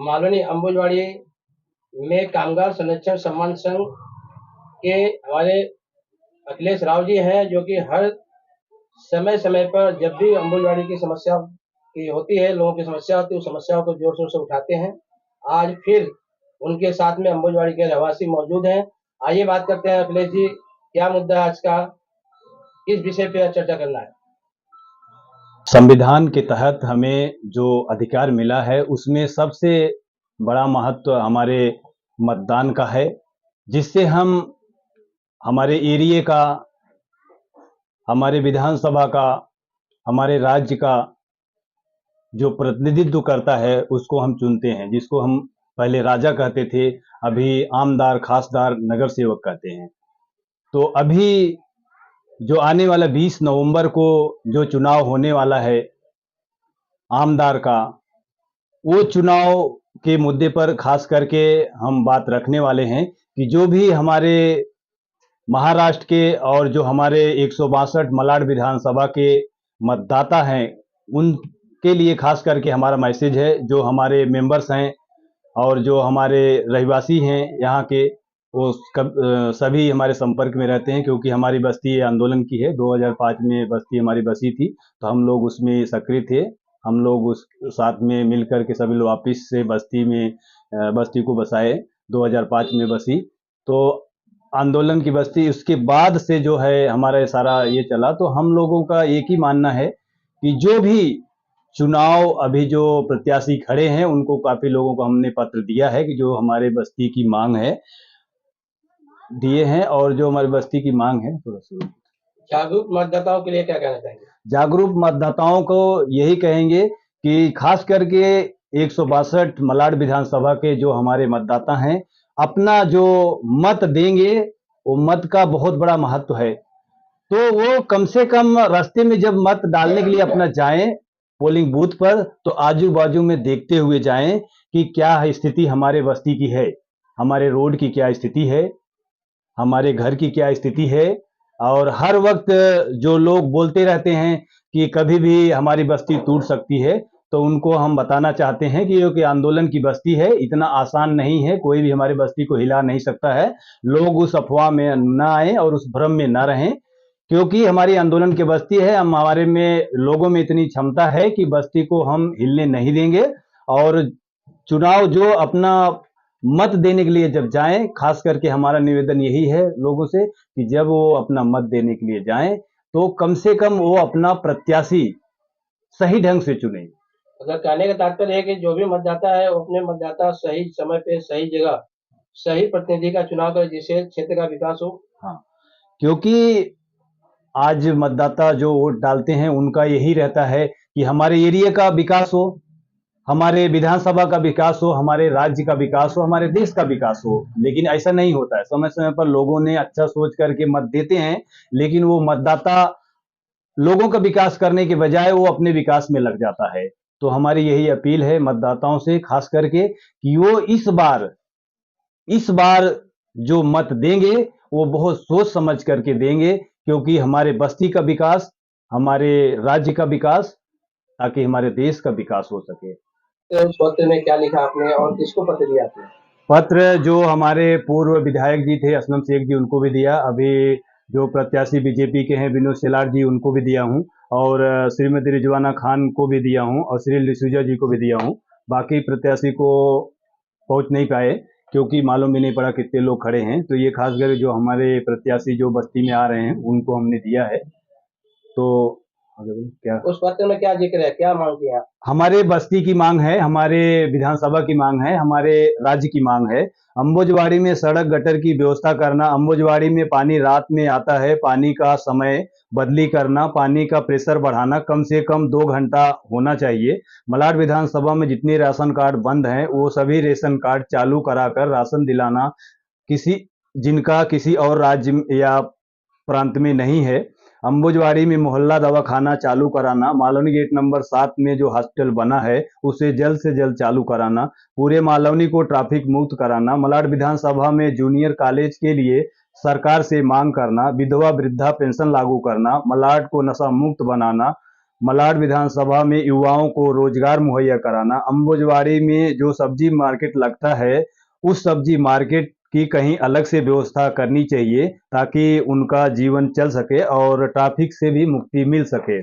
मालवनी अंबुजवाड़ी में कामगार संरक्षण सम्मान संघ के हमारे अखिलेश राव जी हैं, जो कि हर समय समय पर जब भी अंबुजवाड़ी की समस्या की होती है, लोगों की समस्या होती है, उस समस्याओं को जोर शोर से उठाते हैं। आज फिर उनके साथ में अंबुजवाड़ी के रहवासी मौजूद हैं। आइए बात करते हैं अखिलेश जी, क्या मुद्दा है आज का, किस विषय पे चर्चा करना है। संविधान के तहत हमें जो अधिकार मिला है उसमें सबसे बड़ा महत्व हमारे मतदान का है, जिससे हम हमारे एरिया का, हमारे विधानसभा का, हमारे राज्य का जो प्रतिनिधित्व करता है उसको हम चुनते हैं, जिसको हम पहले राजा कहते थे, अभी आमदार, खासदार, नगर सेवक कहते हैं। तो अभी जो आने वाला 20 नवंबर को जो चुनाव होने वाला है आमदार का, वो चुनाव के मुद्दे पर खास करके हम बात रखने वाले हैं कि जो भी हमारे महाराष्ट्र के और जो हमारे 162 मलाड विधानसभा के मतदाता हैं, उनके लिए खास करके हमारा मैसेज है। जो हमारे मेंबर्स हैं और जो हमारे रहवासी हैं यहाँ के, वो सभी हमारे संपर्क में रहते हैं, क्योंकि हमारी बस्ती आंदोलन की है। 2005 में बस्ती हमारी बसी थी, तो हम लोग उसमें सक्रिय थे। हम लोग उस साथ में मिलकर के सभी लोग वापिस से बस्ती को बसाए। 2005 में बसी, तो आंदोलन की बस्ती, उसके बाद से जो है हमारा सारा ये चला। तो हम लोगों का एक ही मानना है कि जो भी चुनाव अभी जो प्रत्याशी खड़े हैं उनको काफी लोगों को हमने पत्र दिया है कि जो हमारे बस्ती की मांग है दिए हैं, और जो हमारी बस्ती की मांग है थोड़ा सा जागरूक मतदाताओं के लिए क्या कहना चाहेंगे। जागरूक मतदाताओं को यही कहेंगे कि खास करके 162 मलाड विधानसभा के जो हमारे मतदाता हैं, अपना जो मत देंगे, वो मत का बहुत बड़ा महत्व है। तो वो कम से कम रास्ते में जब मत डालने के लिए अपना जाएं पोलिंग बूथ पर, तो आजू बाजू में देखते हुए जाएं कि क्या स्थिति हमारे बस्ती की है, हमारे रोड की क्या स्थिति है, हमारे घर की क्या स्थिति है। और हर वक्त जो लोग बोलते रहते हैं कि कभी भी हमारी बस्ती टूट सकती है, तो उनको हम बताना चाहते हैं कि ये आंदोलन की बस्ती है, इतना आसान नहीं है, कोई भी हमारी बस्ती को हिला नहीं सकता है। लोग उस अफवाह में न आए और उस भ्रम में न रहें, क्योंकि हमारी आंदोलन की बस्ती है। हम हमारे में लोगों में इतनी क्षमता है कि बस्ती को हम हिलने नहीं देंगे। और चुनाव जो अपना मत देने के लिए जब जाएं, खास करके हमारा निवेदन यही है लोगों से कि जब वो अपना मत देने के लिए जाएं, तो कम से कम वो अपना प्रत्याशी सही ढंग से चुने। अगर कहने का तात्पर्य है कि जो भी मतदाता है वो अपने मतदाता सही समय पे सही जगह सही प्रतिनिधि का चुनाव करे, जिससे क्षेत्र का विकास हो। हाँ, क्योंकि आज मतदाता जो वोट डालते हैं उनका यही रहता है कि हमारे एरिया का विकास हो, हमारे विधानसभा का विकास हो, हमारे राज्य का विकास हो, हमारे देश का विकास हो। लेकिन ऐसा नहीं होता है। समय समय पर लोगों ने अच्छा सोच करके मत देते हैं, लेकिन वो मतदाता लोगों का विकास करने के बजाय वो अपने विकास में लग जाता है। तो हमारी यही अपील है मतदाताओं से खास करके कि वो इस बार जो मत देंगे वो बहुत सोच समझ करके देंगे, क्योंकि हमारे बस्ती का विकास, हमारे राज्य का विकास, ताकि हमारे देश का विकास हो सके। तो उस पत्र में क्या लिखा आपने और किसको पत्र दिया आपने। पत्र जो हमारे पूर्व विधायक जी थे असलम शेख जी, उनको भी दिया। अभी जो प्रत्याशी बीजेपी के हैं विनोद शेलार जी, उनको भी दिया हूँ। और श्रीमती रिजवाना खान को भी दिया हूँ, और श्री डिसूजा जी को भी दिया हूँ। बाकी प्रत्याशी को पहुंच नहीं पाए, क्योंकि मालूम भी नहीं पड़ा कितने लोग खड़े हैं। तो ये खासकर जो हमारे प्रत्याशी जो बस्ती में आ रहे हैं उनको हमने दिया है। तो क्या उस पत्र में क्या जिक्र है, क्या मांग किया। हमारे बस्ती की मांग है, हमारे विधानसभा की मांग है, हमारे राज्य की मांग है। अंबुजवाड़ी में सड़क गटर की व्यवस्था करना, अंबुजवाड़ी में पानी रात में आता है, पानी का समय बदली करना, पानी का प्रेशर बढ़ाना, कम से कम 2 घंटा होना चाहिए। मलाड विधानसभा में जितने राशन कार्ड बंद हैं वो सभी रेशन कार्ड चालू कराकर राशन दिलाना, किसी जिनका किसी और राज्य या प्रांत में नहीं है। अंबुजवाड़ी में मोहल्ला दवाखाना चालू कराना, मालवनी गेट नंबर 7 में जो हॉस्पिटल बना है उसे जल्द से जल्द चालू कराना, पूरे मालवनी को ट्रैफिक मुक्त कराना, मलाड विधानसभा में जूनियर कॉलेज के लिए सरकार से मांग करना, विधवा वृद्धा पेंशन लागू करना, मलाड को नशा मुक्त बनाना, मलाड विधानसभा में युवाओं को रोजगार मुहैया कराना, अंबुजवाड़ी में जो सब्जी मार्केट लगता है उस सब्जी मार्केट की कहीं अलग से व्यवस्था करनी चाहिए ताकि उनका जीवन चल सके और ट्रैफिक से भी मुक्ति मिल सके।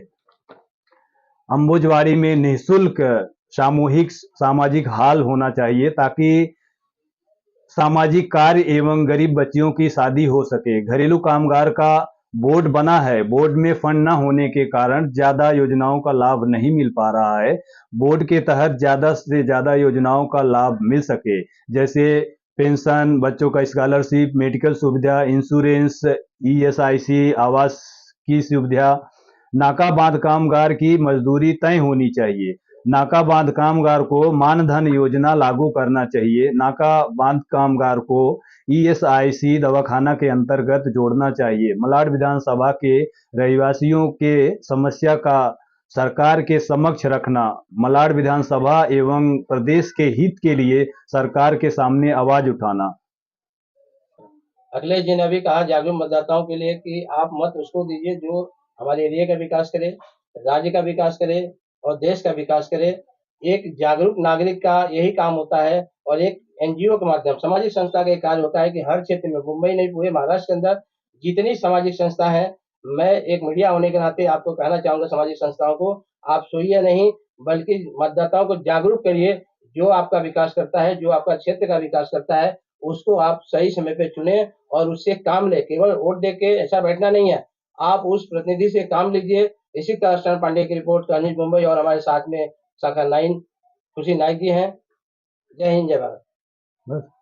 अंबुजवाड़ी में निःशुल्क सामूहिक सामाजिक हाल होना चाहिए ताकि सामाजिक कार्य एवं गरीब बच्चियों की शादी हो सके। घरेलू कामगार का बोर्ड बना है, बोर्ड में फंड न होने के कारण ज्यादा योजनाओं का लाभ नहीं मिल पा रहा है। बोर्ड के तहत ज्यादा से ज्यादा योजनाओं का लाभ मिल सके, जैसे पेंशन, बच्चों का स्कॉलरशिप, मेडिकल सुविधा, इंश्योरेंस, ईएसआईसी, आवास की सुविधा। नाका बांध कामगार की मजदूरी तय होनी चाहिए। नाका बांध कामगार को मानधन योजना लागू करना चाहिए। नाका बांध कामगार को ईएसआईसी दवाखाना के अंतर्गत जोड़ना चाहिए। मलाड विधानसभा के रहवासियों के समस्या का सरकार के समक्ष रखना, मलाड विधानसभा एवं प्रदेश के हित के लिए सरकार के सामने आवाज उठाना। अखिलेश जी ने अभी कहा जागरूक मतदाताओं के लिए कि आप मत उसको दीजिए जो हमारे एरिया का विकास करे, राज्य का विकास करे और देश का विकास करे। एक जागरूक नागरिक का यही काम होता है और एक एनजीओ के माध्यम सामाजिक संस्था का एक कार्य होता है कि हर क्षेत्र में, मुंबई नहीं पूरे महाराष्ट्र के अंदर जितनी सामाजिक संस्था है, मैं एक मीडिया होने के नाते आपको कहना चाहूंगा सामाजिक संस्थाओं को, आप सोइए नहीं बल्कि मतदाताओं को जागरूक करिए। जो आपका विकास करता है, जो आपका क्षेत्र का विकास करता है, उसको आप सही समय पे चुने और उससे काम ले। केवल वोट दे के ऐसा बैठना नहीं है, आप उस प्रतिनिधि से काम लीजिए। इसी तरह शरण पांडे की रिपोर्ट कनिज मुंबई और हमारे साथ में शाखा 9 खुशी नाइक जी हैं। जय हिंद, जय भारत। बस।